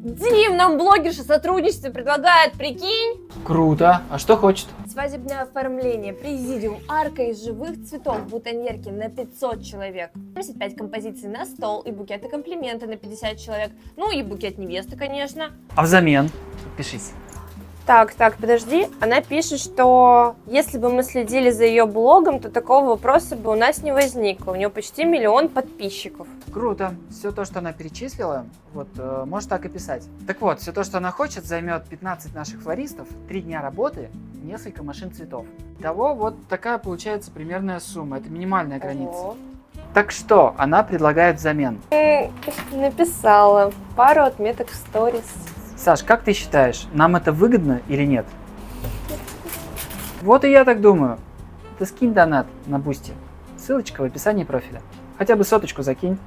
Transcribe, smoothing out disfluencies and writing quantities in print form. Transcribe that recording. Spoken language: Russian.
Дим, нам блогерша сотрудничество предлагает, прикинь? Круто. А что хочет? Свадебное оформление, президиум, арка из живых цветов, бутоньерки на 500 человек, 75 композиций на стол и букеты комплименты на 50 человек, ну и букет невесты, конечно. А взамен? Подпишись. Так, подожди. Она пишет, что если бы мы следили за ее блогом, то такого вопроса бы у нас не возникло. У нее почти 1 000 000 подписчиков. Круто. Все то, что она перечислила, вот, можешь так и писать. Так вот, все то, что она хочет, займет 15 наших флористов, 3 дня работы, несколько машин цветов. Итого вот такая получается примерная сумма. Это минимальная граница. Ого. Так что она предлагает взамен? Написала пару отметок в сторис. Саш, как ты считаешь, нам это выгодно или нет? Вот и я так думаю. Ты скинь донат на Бусти. Ссылочка в описании профиля. Хотя бы 100 закинь.